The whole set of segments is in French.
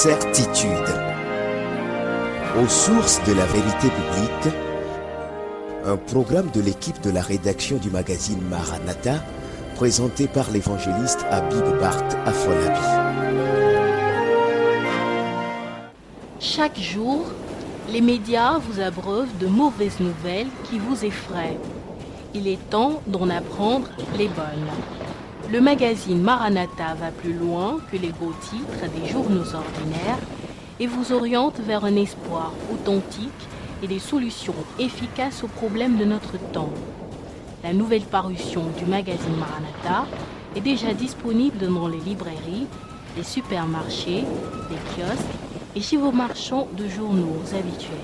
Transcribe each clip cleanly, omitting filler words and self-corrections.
certitude. Aux sources de la vérité biblique, un programme de l'équipe de la rédaction du magazine Maranatha, présenté par l'évangéliste Habib Bart Afolabi. Chaque jour, les médias vous abreuvent de mauvaises nouvelles qui vous effraient. Il est temps d'en apprendre les bonnes. Le magazine Maranatha va plus loin que les beaux titres des journaux ordinaires et vous oriente vers un espoir authentique et des solutions efficaces aux problèmes de notre temps. La nouvelle parution du magazine Maranatha est déjà disponible dans les librairies, les supermarchés, les kiosques et chez vos marchands de journaux habituels.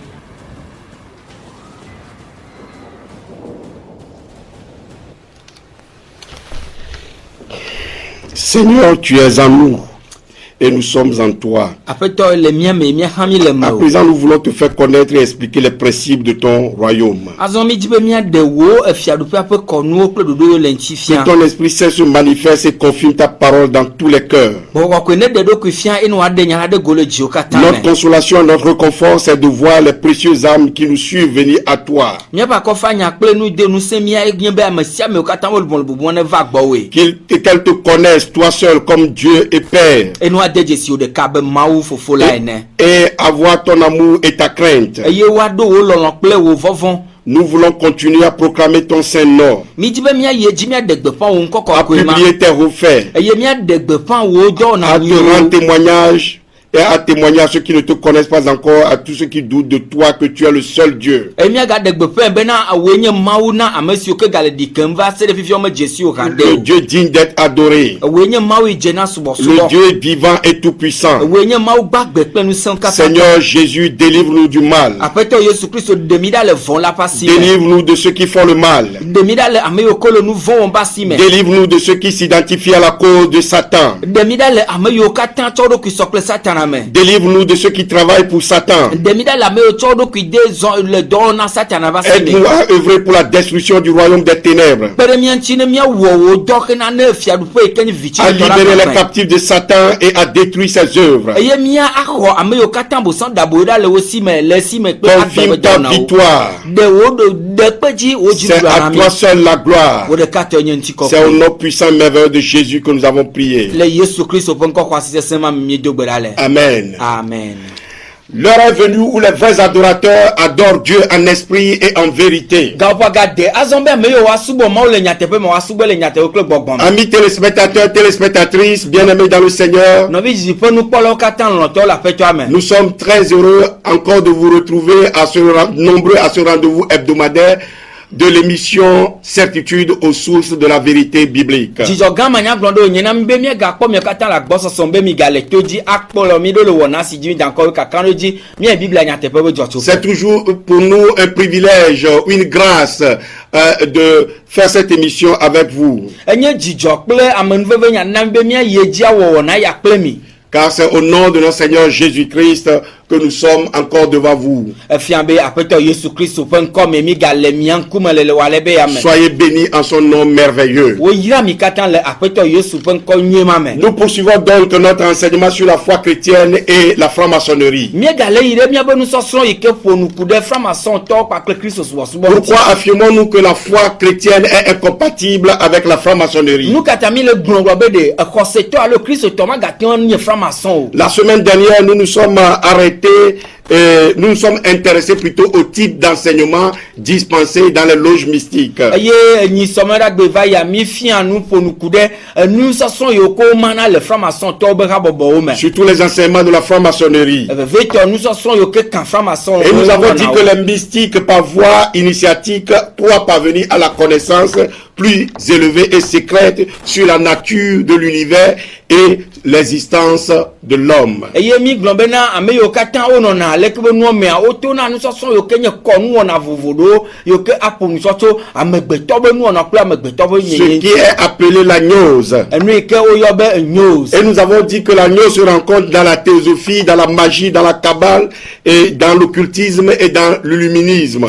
Seigneur, tu es en nous et nous sommes en toi. À présent, nous voulons te faire connaître et expliquer les principes de ton royaume. Que ton Esprit Saint se manifeste et confirme ta parole dans tous les cœurs. Notre consolation, notre réconfort, c'est de voir les précieuses âmes qui nous suivent venir à toi. Qu'elles te connaissent, toi seul, comme Dieu et Père. Et avoir ton amour et ta crainte. Nous voulons continuer à proclamer ton Saint-Nom, à publier tes refaits, à te rendre témoignage et à témoigner à ceux qui ne te connaissent pas encore, à tous ceux qui doutent de toi, que tu es le seul Dieu. Le Dieu digne d'être adoré. Le Dieu vivant et tout-puissant. Seigneur Jésus, délivre-nous du mal. Délivre-nous de ceux qui font le mal. Délivre-nous de ceux qui s'identifient à la cause de Satan. Délivre-nous de ceux qui travaillent pour Satan. Aide-nous à œuvrer pour la destruction du royaume des ténèbres. À libérer les captifs de Satan et à détruire ses œuvres. Confirme ta victoire. C'est à toi seul la gloire. C'est au nom puissant et merveilleux de Jésus que nous avons prié. Amen. Amen. L'heure est venue où les vrais adorateurs adorent Dieu en esprit et en vérité. Amis téléspectateurs, téléspectatrices, bien-aimés dans le Seigneur, nous sommes très heureux encore de vous retrouver nombreux à ce rendez-vous hebdomadaire de l'émission Certitude aux sources de la vérité biblique. C'est toujours pour nous un privilège, une grâce de faire cette émission avec vous. Car c'est au nom de notre Seigneur Jésus-Christ que nous sommes encore devant vous. Soyez bénis en son nom merveilleux. Nous poursuivons donc notre enseignement sur la foi chrétienne et la franc-maçonnerie. Pourquoi affirmons-nous que la foi chrétienne est incompatible avec la franc-maçonnerie? La semaine dernière, nous nous sommes arrêtés et nous nous sommes intéressés plutôt au type d'enseignement dispensé dans les loges mystiques. Surtout les enseignements de la franc-maçonnerie. Et nous avons dit que les mystiques, par voie initiatique, croient parvenir à la connaissance plus élevée et secrète sur la nature de l'univers et l'existence de l'homme. Ce qui est appelé la gnose. Et nous avons dit que la gnose se rencontre dans la théosophie, dans la magie, dans la kabbale et dans l'occultisme et dans l'illuminisme.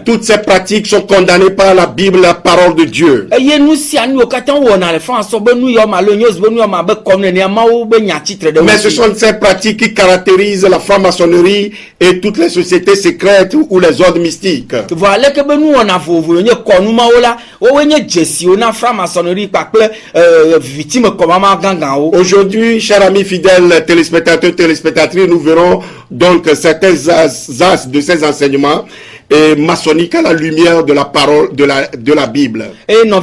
Toutes ces pratiques sont condamnées par la Bible, parole de Dieu. Mais ce sont ces pratiques qui caractérisent la franc-maçonnerie et toutes les sociétés secrètes ou les ordres mystiques. Aujourd'hui, chers amis fidèles téléspectateurs, téléspectatrices, nous verrons donc certains as de ces enseignements et maçonnique à la lumière de la parole de la Bible. Nous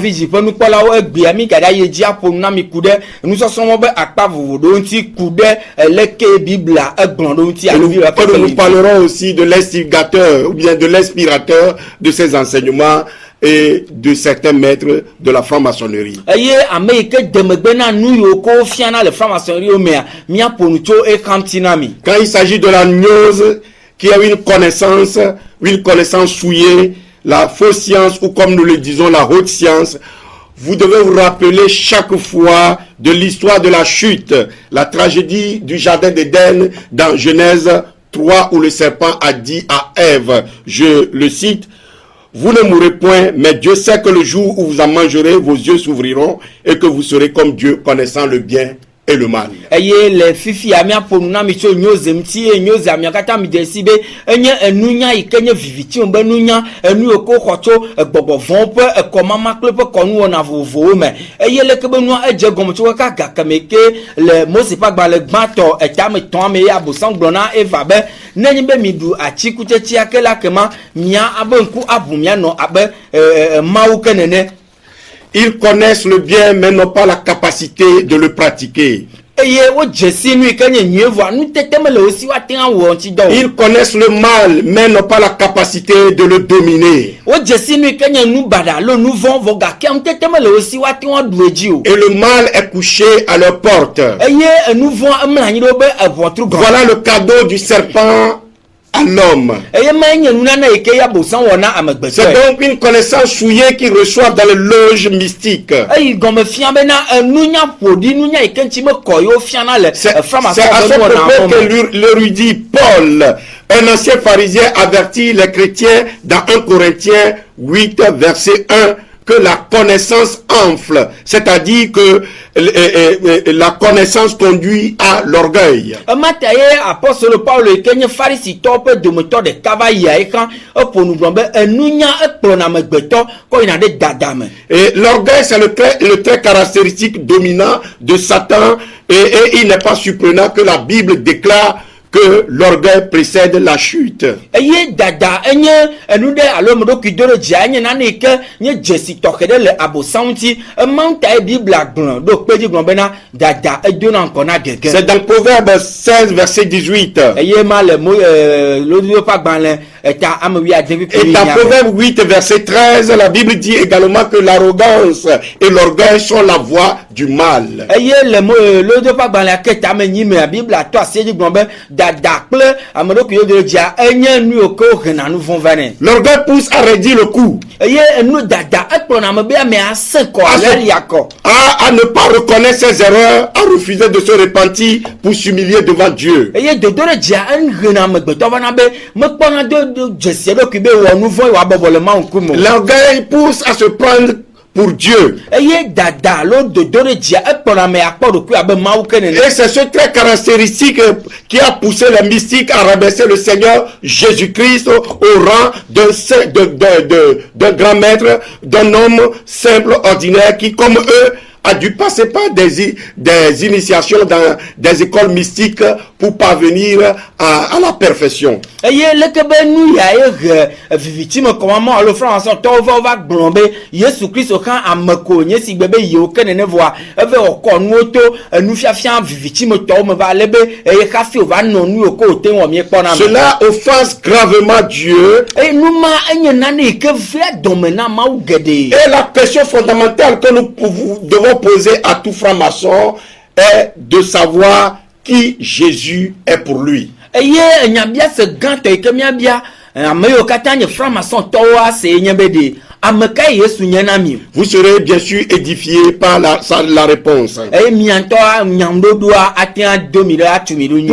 parlerons aussi de l'instigateur ou bien de l'inspirateur de ces enseignements et de certains maîtres de la franc-maçonnerie. Quand il s'agit de la gnose, qui a une connaissance souillée, la fausse science, ou comme nous le disons, la haute science, vous devez vous rappeler chaque fois de l'histoire de la chute, la tragédie du jardin d'Éden dans Genèse 3, où le serpent a dit à Ève, je le cite, « Vous ne mourrez point, mais Dieu sait que le jour où vous en mangerez, vos yeux s'ouvriront et que vous serez comme Dieu, connaissant le bien et le mal. » Ils connaissent le bien, mais n'ont pas la capacité de le pratiquer. Ils connaissent le mal, mais n'ont pas la capacité de le dominer. Et le mal est couché à leur porte. Voilà le cadeau du serpent à l'homme. C'est donc une connaissance souillée qu'ils reçoivent dans les loges mystiques. C'est à ce propos que l'érudit Paul, un ancien pharisien, avertit les chrétiens dans 1 Corinthiens 8, verset 1, que la connaissance enfle, c'est-à-dire que la connaissance conduit à l'orgueil. Et l'orgueil, c'est le trait caractéristique dominant de Satan, et il n'est pas surprenant que la Bible déclare que l'orgueil précède la chute. C'est dans Proverbe 16, verset 18. Et dans Proverbe 8, verset 13, la Bible dit également que l'arrogance et l'orgueil sont la voie du mal. L'orgueil pousse à raidir le cou, à ne pas reconnaître ses erreurs, à refuser de se repentir pour s'humilier devant Dieu. L'orgueil pousse à se prendre pour Dieu. Et c'est ce trait caractéristique qui a poussé les mystiques à rabaisser le Seigneur Jésus-Christ au rang d'un grand maître, d'un homme simple, ordinaire, qui, comme eux, a dû passer par des initiations dans des écoles mystiques pour parvenir à la perfection. Cela offense gravement Dieu. Et la question fondamentale que nous devons poser à tout franc-maçon est de savoir qui Jésus est pour lui. Vous serez bien sûr édifiés par la réponse. Pour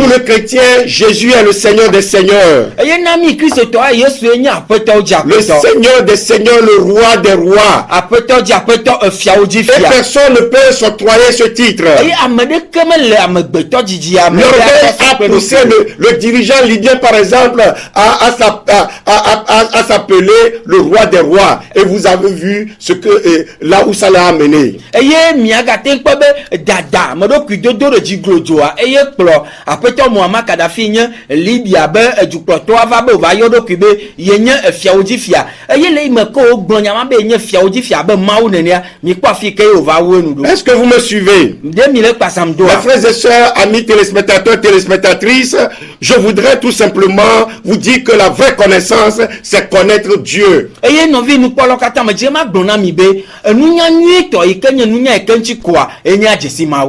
le chrétien, Jésus est le Seigneur des Seigneurs. Le Seigneur des Seigneurs, le Roi des Rois. Et personne ne peut s'octroyer ce titre. L'orgueil a poussé le dirigeant lydien, par exemple, à s'appeler le Roi des Rois. Et vous avez vu ce que là où ça l'a amené. Est-ce que vous me suivez? Mes frères et sœurs, amis téléspectateurs, téléspectatrices, je voudrais tout simplement vous dire que la vraie connaissance, c'est connaître Dieu.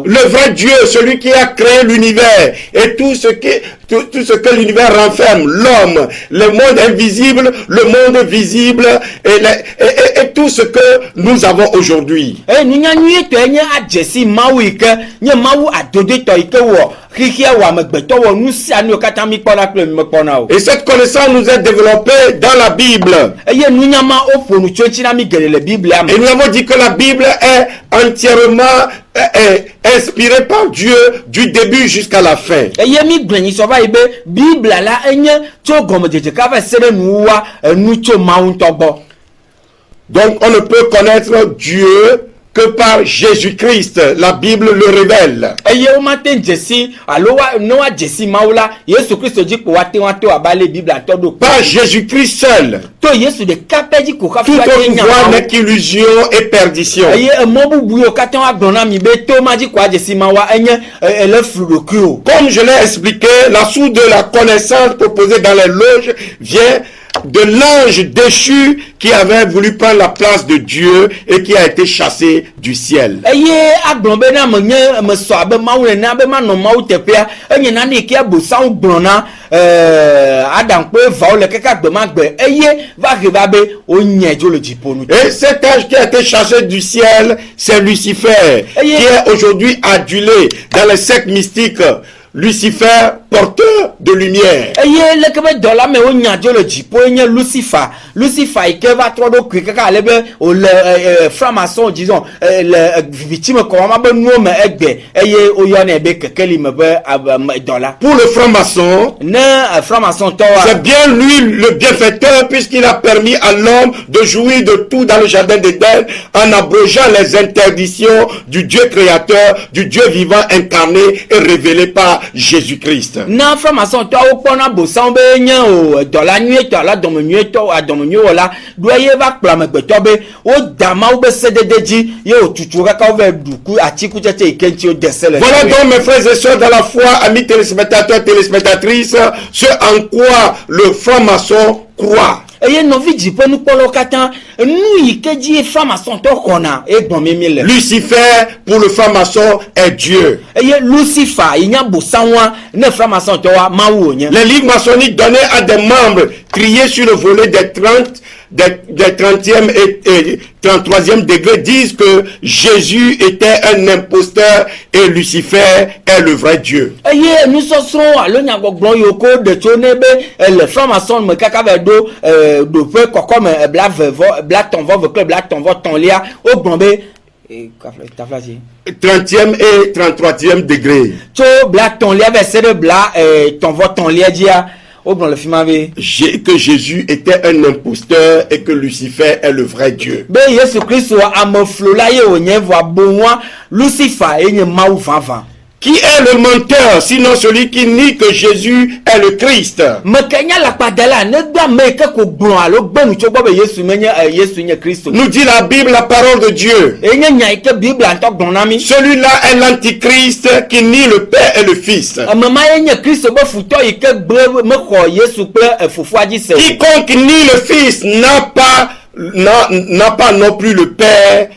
Le vrai Dieu, celui qui a créé l'univers et tout ce que l'univers renferme, l'homme, le monde invisible, le monde visible et tout ce que nous avons aujourd'hui. Et cette connaissance nous est développée dans la Bible. Et nous avons dit que la Bible est entièrement inspirée par Dieu du début jusqu'à la fin. Donc on ne peut connaître Dieu que par Jésus-Christ. La Bible le révèle. Par Jésus-Christ seul. Toute autre voie n'est qu'illusion et perdition. Comme je l'ai expliqué, la source de la connaissance proposée dans les loges vient de l'ange déchu qui avait voulu prendre la place de Dieu et qui a été chassé du ciel. Et cet ange qui a été chassé du ciel, c'est Lucifer, qui est aujourd'hui adulé dans les sectes mystiques. Lucifer, porteur de lumière. Franc-maçon, disons, victime pour le franc-maçon, c'est bien lui le bienfaiteur, puisqu'il a permis à l'homme de jouir de tout dans le jardin d'Éden en abrogeant les interdictions du Dieu créateur, du Dieu vivant incarné et révélé par Jésus-Christ. Voilà donc mes frères et sœurs dans la foi, amis téléspectateurs, téléspectatrices, ce en quoi le franc-maçon croit. Lucifer pour le franc-maçon est Dieu. Les livres maçonniques donnés à des membres criés sur le volet des 30e et 33e degrés disent que Jésus était un imposteur et Lucifer est le vrai Dieu. Trentième et 33e degré. Que Jésus était un imposteur et que Lucifer est le vrai Dieu. Qui est le menteur, sinon celui qui nie que Jésus est le Christ? Nous dit la Bible, la parole de Dieu. Celui-là est l'antichrist qui nie le Père et le Fils. Quiconque nie le Fils n'a pas non plus le Père.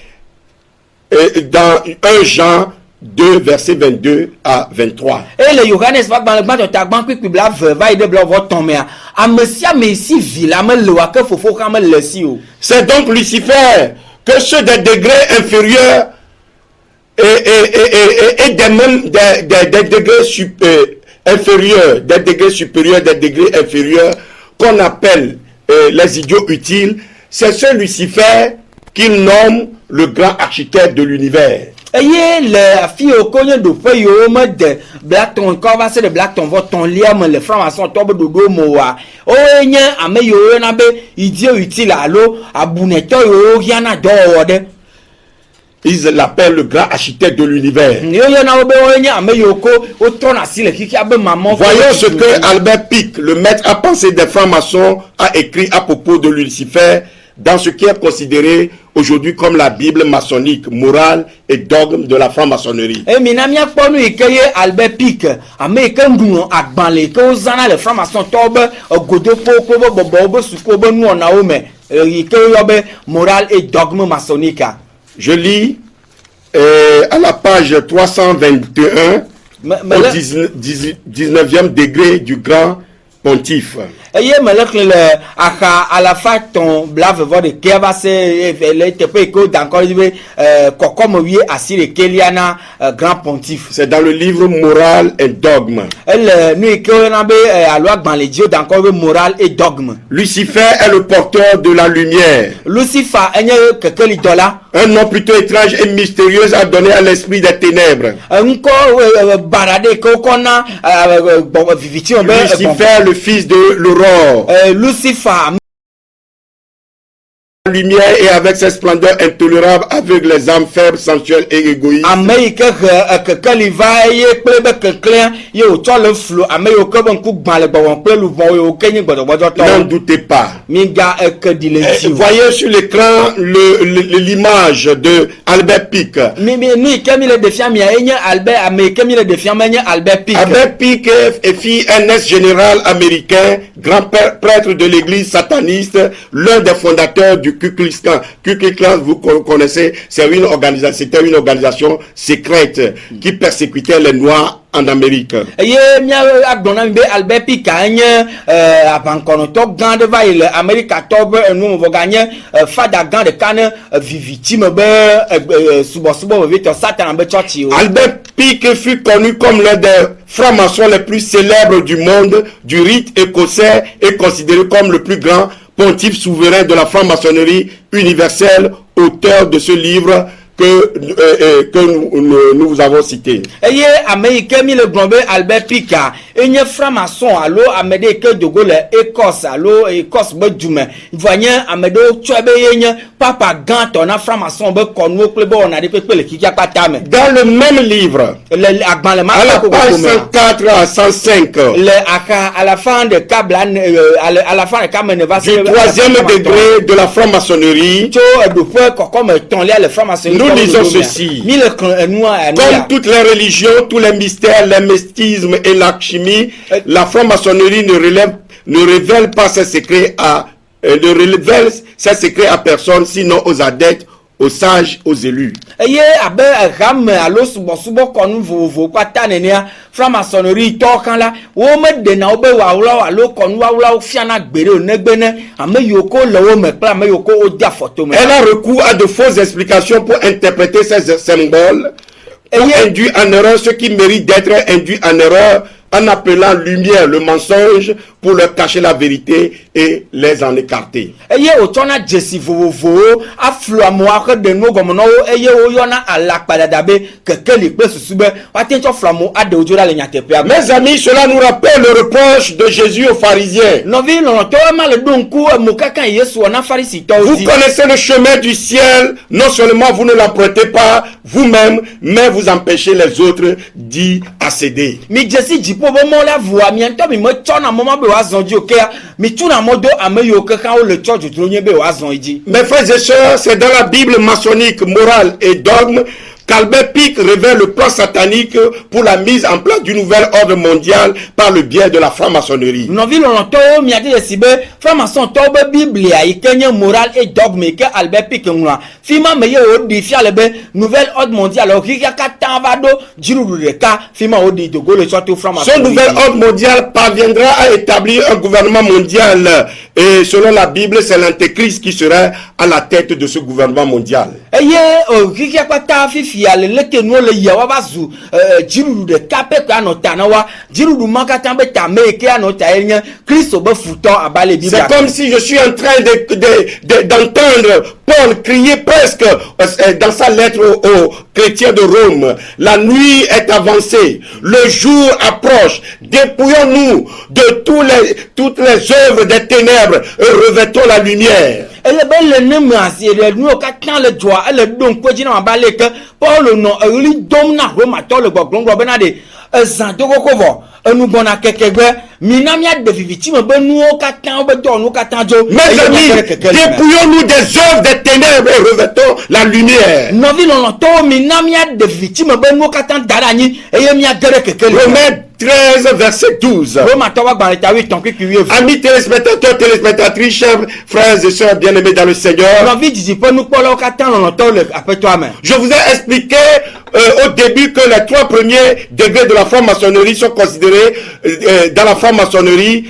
Dans 1 Jean 2, versets 22 à 23. Et le Johannes va dans le banc de ta banque puis bla va et de bla va tomber. Amesia messi vila me le wa que fofo kam le si o. C'est donc Lucifer que ceux des degrés inférieurs et des mêmes des degrés inférieurs, des degrés supérieurs, des degrés inférieurs qu'on appelle les idiots utiles. C'est ce Lucifer qu'il nomme le grand architecte de l'univers. Eye le fi o konye do pe yo me de blackton ko va se de blackton vo ton liam le franc-maçon to do do mo wa o enye ame yo na be idiot utile alo abuneto yo yana do wode. Ils l'appellent le grand architecte de l'univers. Voyons ce que Albert Pike, le maître à penser des francs-maçons, a écrit à propos de Lucifer dans ce qui est considéré aujourd'hui comme la Bible maçonnique, morale et dogme de la franc-maçonnerie. Albert Pike, morale et dogme maçonnique. Je lis à la page 321 au 19e degré du grand pontife. Eye melek le aka à la fin ton blave vo de keva se le tepe ko d'encore kokom wie asire keliana grand pontife. C'est dans le livre Moral et dogme. Elle nu ke na be a loi dans les dieux d'encore moral et dogme. Lucifer est le porteur de la lumière. Lucifer enye keke lidola. Un nom plutôt étrange et mystérieux a donné à l'esprit des ténèbres. Lucifer, le fils de l'aurore. Lucifer. Lumière et avec ses splendeurs intolérables avec les âmes faibles, sensuelles et égoïstes. N'en doutez pas. Voyez sur l'écran l'image de Albert Pike. Albert Pike est un ex-général américain, grand prêtre de l'église sataniste, l'un des fondateurs du Ku Klux Klan. Ku Klux Klan, vous connaissez, c'était une organisation secrète qui persécutait les Noirs en Amérique. Albert Pike Albert Pike fut connu comme l'un des francs-maçons les plus célèbres du monde du rite écossais et considéré comme le plus grand pontife souverain de la franc-maçonnerie universelle, auteur de ce livre que nous vous avons cité. Américain le blombe Albert Pika enye franc-maçon allo amede ke dogo le Écosse allo Écosse be dume voyez amede tchobe yenye papa gant on a franc-maçon be konwo klebo on a de pepe le kikia patame. Dans le même livre à la page 104 à 105 à la fin de Kablan à la fin de Kamen va du troisième degré de la franc-maçonnerie. Nous lisons ceci. Comme toutes les religions, tous les mystères, les mystismes et l'alchimie, la franc-maçonnerie ne révèle pas ses secrets à personne, sinon aux adeptes, aux sages, aux élus. Franc-maçonnerie tokan la wo me de na obe wa alo konu wa fiana gbere onegbene ame yoko lewo me pla ame yoko o dia photo me. Elle a recours à de fausses explications pour interpréter ces symboles et induit en erreur ceux qui méritent d'être induits en erreur en appelant lumière le mensonge pour leur cacher la vérité et les en écarter. Eye otona jesi vovo aflo amoa de no gomono eye oyona alakpada dabe kekeli pe susube watencho flamo ade ojora le nyatepe. Mes amis, cela nous rappelle le reproche de Jésus aux pharisiens. Novi no to ma le donku mukaka Yesu na pharisito. Vous connaissez le chemin du ciel, non seulement vous ne l'empruntez pas vous-même, mais vous empêchez les autres d'y accéder. Mi jesi jipo bo mo la voix miento mi mo chona moma be wazonji okea mi tuna modo ameyo keka o le church tronye be wazonji. Mes frères et sœurs, c'est dans la Bible maçonnique, morale et dogme qu'Albert Pic révèle le plan satanique pour la mise en place du nouvel ordre mondial par le biais de la franc-maçonnerie. Moral et dogme que Albert Pic fima meye o di fia lebe nouvel ordre mondial o ki ka tanvado jiru de ka fima o di Togo le sorti franc-maçonnerie. Ce nouvel ordre mondial parviendra à établir un gouvernement mondial et selon la Bible c'est l'antéchrist qui sera à la tête de ce gouvernement mondial. Eye o ki ka ta fi fia le ke no le ya wa bazu jiru de ka pe ka no tanawa jiru du manka tambe ta me ke anota enya Christ be futon abale Bible. C'est comme si je suis en train d'entendre Paul crier presque dans sa lettre aux chrétiens de Rome. La nuit est avancée, le jour approche. Dépouillons-nous de toutes les œuvres des ténèbres et revêtons la lumière. Elle est belle ne merci nous au quatre le joie elle donc quoi dire en balé que Paul non lui domina Rome à le goglon benade zanto kovo nous bona kekebe minamia de victime ben nous au quatre beton nous quatre jo. Mes amis, dépouillons-nous des œuvres des ténèbres et revêtons la lumière. Novi non to minamia de victime ben nous quatre darani et yemia gere kekele. Romains 13 verset 12. Amis téléspectateurs, téléspectatrices, chers frères et sœurs bien-aimés dans le Seigneur, je vous ai expliqué au début que les 3 premiers degrés de la franc-maçonnerie sont considérés dans la franc-maçonnerie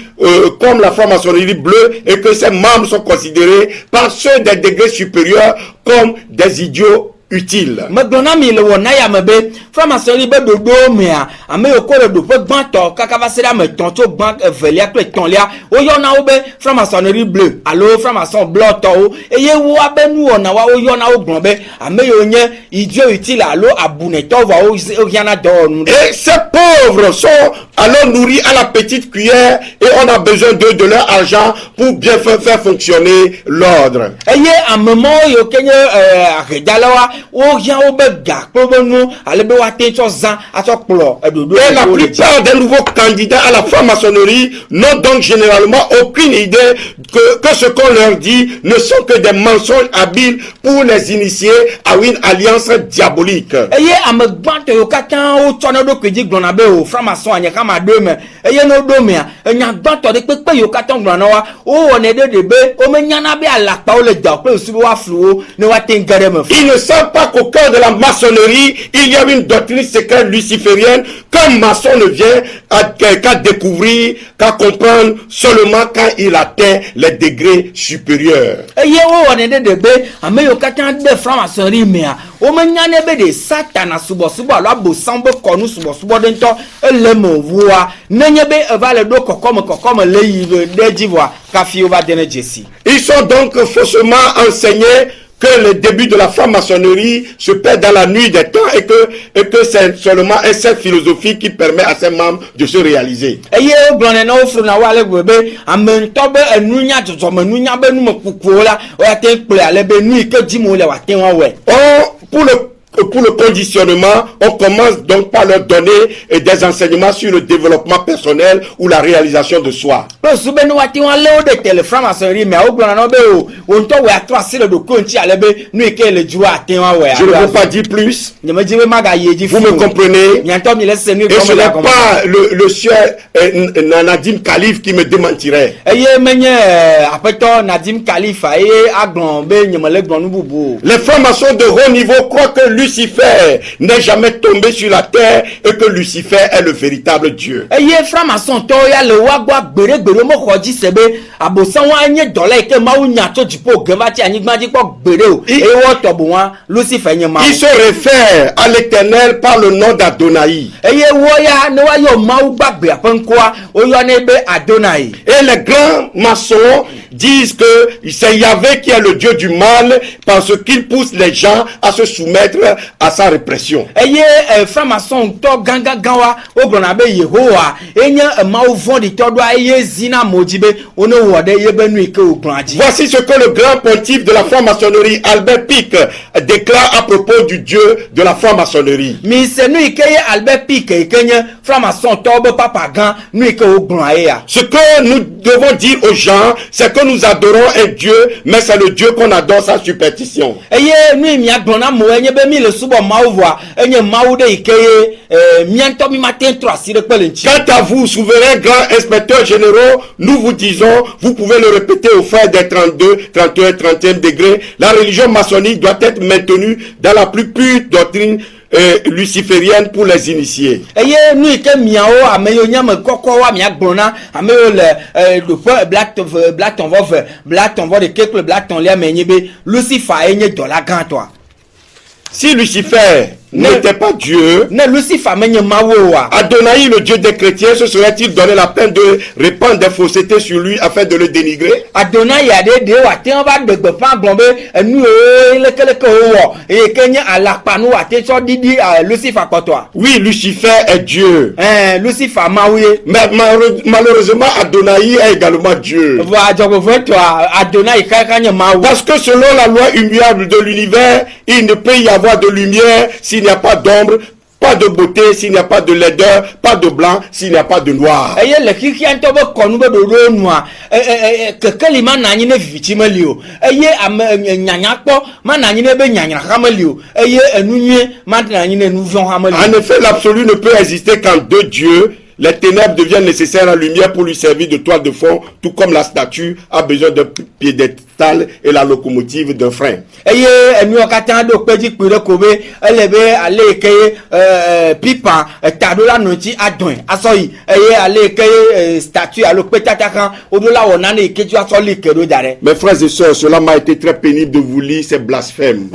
comme la franc-maçonnerie bleue et que ses membres sont considérés par ceux des degrés supérieurs comme des idiots utile. Madonna mi le wona ya mebe franc-maçonnerie be dodo mea ame okole do pe gbanto kaka va sera me tonto gban velia to tonlia o yona o be franc-maçonnerie bleu allo franc-maçon blanc to e ye wo abenu ona wa o yona o gbon be ame yo nye idiot utile allo abune to va o yana do nu. Et ces pauvres sont alors nourris à la petite cuillère et on a besoin de leur argent pour bien faire fonctionner l'ordre. E ye a moment yo kenye akedalawa et la plupart des nouveaux candidats à la franc-maçonnerie n'ont donc généralement aucune idée que ce qu'on leur dit ne sont que des mensonges habiles pour les initier à une alliance diabolique. Ils ne savent pas qu'au cœur de la maçonnerie, il y a une doctrine secrète luciférienne qu'un maçon ne vient qu'à découvrir, qu'à comprendre seulement quand il atteint les degrés supérieurs. Ils sont donc faussement enseignés que le début de la franc-maçonnerie se perd dans la nuit des temps et que c'est seulement un cercle philosophique qui permet à ses membres de se réaliser. Pour le conditionnement, on commence donc par leur donner des enseignements sur le développement personnel ou la réalisation de soi. Je ne veux pas dire plus. Vous me comprenez? Et ce n'est pas le sieur Nadim Khalif qui me démentirait. Les francs-maçons de haut niveau croient que Lucifer n'est jamais tombé sur la terre et que Lucifer est le véritable Dieu. Il se réfère à l'Éternel par le nom d'Adonai. Et les grands maçons disent que c'est Yahvé qui est le Dieu du mal parce qu'il pousse les gens à se soumettre à sa répression. Voici ce que le grand pontife de la franc-maçonnerie Albert Pic déclare à propos du Dieu de la franc-maçonnerie. Ce que nous devons dire aux gens, c'est que nous adorons un Dieu, mais c'est le Dieu qu'on adore sans superstition. Quant à vous, souverains grands inspecteurs généraux, nous vous disons, vous pouvez le répéter au frère des 32, 31, 31e degré, la religion maçonnique doit être maintenue dans la plus pure doctrine luciférienne pour les initiés. Si Lucifer n'était pas Dieu, Adonai, le Dieu des chrétiens, se serait-il donné la peine de répandre des faussetés sur lui afin de le dénigrer? Oui, Lucifer est Dieu. Mais malheureusement, Adonai est également Dieu. Parce que selon la loi immuable de l'univers, il ne peut y avoir de lumière s'il n'y a pas d'ombre, pas de beauté s'il n'y a pas de laideur, pas de blanc s'il n'y a pas de noir. En effet, l'absolu ne peut exister qu'en deux dieux. Les ténèbres deviennent nécessaires à la lumière pour lui servir de toile de fond, tout comme la statue a besoin d'un piédestal et la locomotive d'un frein. Mes frères et sœurs, cela m'a été très pénible de vous lire ces blasphèmes.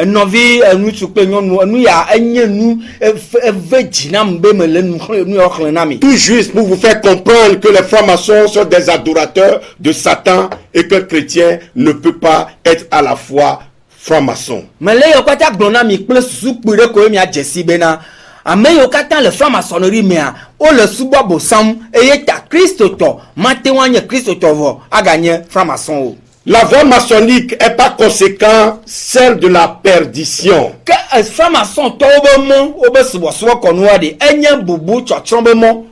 Tout juste pour vous faire comprendre que les francs-maçons sont des adorateurs de Satan et qu'un chrétien ne peut pas être à la fois franc-maçon. La voie maçonnique est par conséquent celle de la perdition.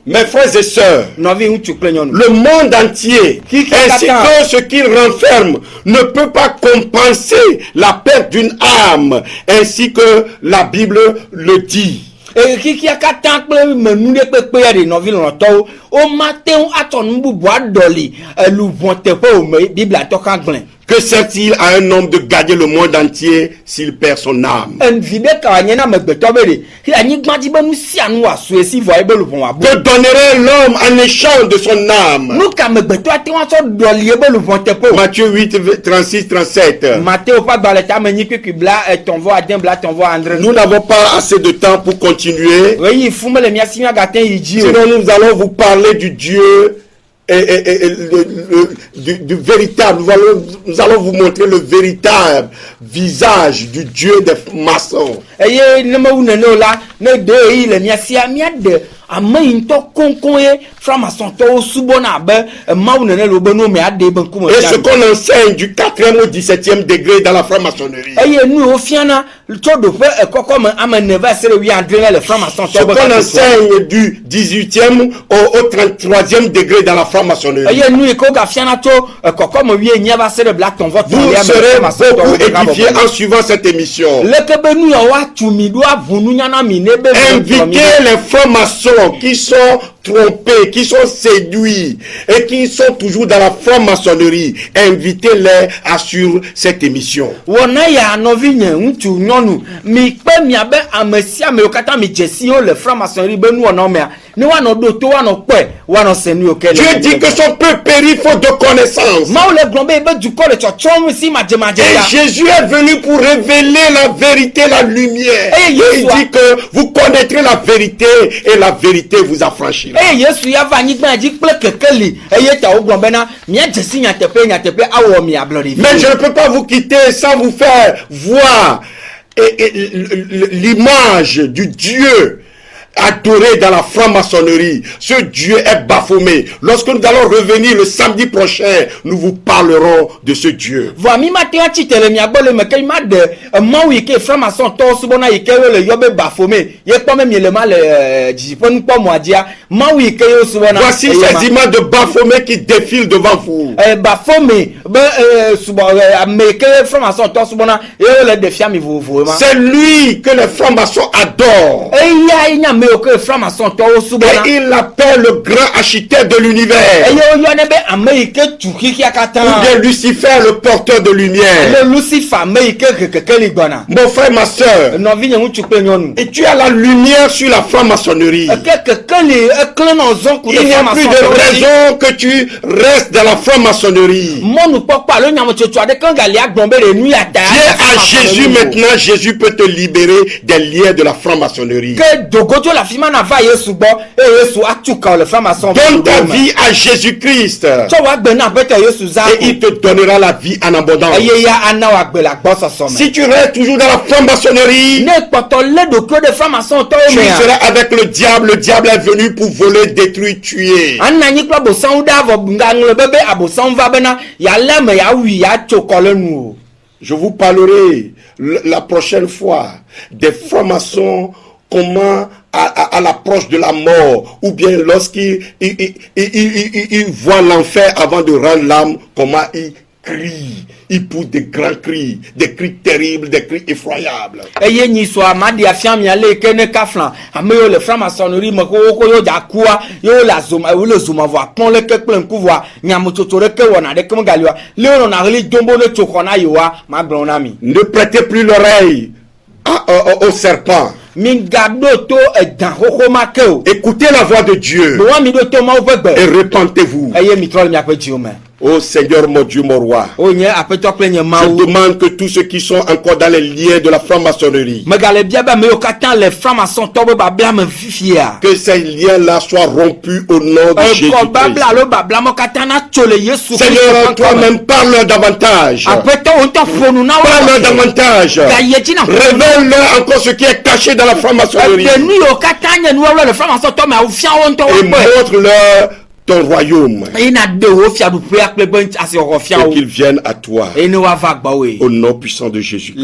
Mes frères et sœurs, le monde entier, ainsi que ce qu'il renferme, ne peut pas compenser la perte d'une âme, ainsi que la Bible le dit. Que sert-il à un homme de gagner le monde entier s'il perd son âme? Que donnerait l'homme en échange de son âme? Matthieu 8, 36, 37. Nous n'avons pas assez de temps pour continuer. Sinon nous allons vous parler du Dieu du véritable, nous allons vous montrer le véritable visage du Dieu des maçons. Et ce qu'on enseigne du 4e au 17e degré dans la franc-maçonnerie. Ce qu'on enseigne du 18e au 33e degré dans la franc-maçonnerie. Vous serez beaucoup édifiés en suivant cette émission. Invitez les francs-maçons qui sont trompés, qui sont séduits et qui sont toujours dans la franc-maçonnerie. Invitez-les à suivre cette émission. Dieu dit que son peuple périt faute de connaissance. Et Jésus est venu pour révéler la vérité, la lumière. Et il dit que vous connaîtrez la vérité et la vérité vous affranchira. Mais je ne peux pas vous quitter sans vous faire voir l'image du Dieu adoré dans la franc-maçonnerie, ce Dieu est baphomet. Lorsque nous allons revenir le samedi prochain, nous vous parlerons de ce Dieu. Voici ces images de Baphomet qui défilent devant vous. C'est lui que les francs-maçons adorent. Et il l'appelle le grand architecte de l'univers. Ou bien Lucifer, le porteur de lumière. Mon frère, ma soeur, et tu as la lumière sur la franc-maçonnerie. Il n'y a plus de raison que tu restes dans la franc-maçonnerie. Viens à Jésus maintenant, Jésus peut te libérer des liens de la franc-maçonnerie. Donne ta vie à Jésus-Christ et il te donnera la vie en abondance. Si tu restes toujours dans la franc-maçonnerie, tu seras avec le diable est venu pour voler, détruire, tuer. Je vous parlerai la prochaine fois des francs-maçons, comment à l'approche de la mort, ou bien lorsqu'ils voient l'enfer avant de rendre l'âme, comment ils crient, ils poussent des grands cris, des cris terribles, des cris effroyables. Ne prêtez plus l'oreille au serpent. Écoutez la voix de Dieu et repentez-vous. Oh Seigneur, mon Dieu, mon roi, je demande que tous ceux qui sont encore dans les liens de la franc-maçonnerie, que ces liens-là soient rompus au nom de Jésus-Christ. Seigneur, toi-même, parle davantage. Parle davantage. Révèle-leur encore ce qui est caché dans la franc-maçonnerie. Et montre-leur ton royaume. Et qu'ils viennent à toi. Au nom puissant de Jésus-Christ.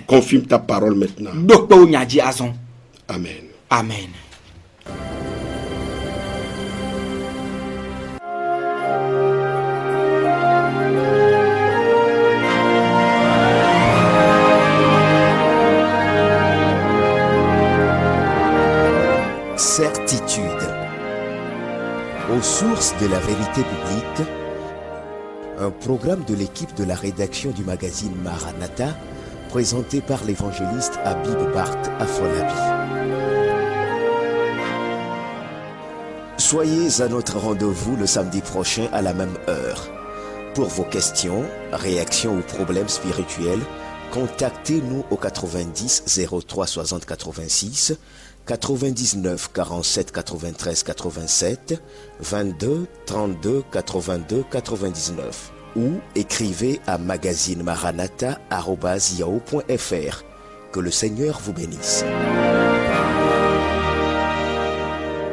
Confirme ta parole maintenant. Amen. Amen. Certitude. Aux sources de la vérité biblique, un programme de l'équipe de la rédaction du magazine Maranatha, présenté par l'évangéliste Habib Bart Afolabi. Soyez à notre rendez-vous le samedi prochain à la même heure. Pour vos questions, réactions ou problèmes spirituels, contactez-nous au 90 03 60 86, 99 47 93 87, 22 32 82 99 ou écrivez à magazinemaranatha@yahoo.fr. Que le Seigneur vous bénisse.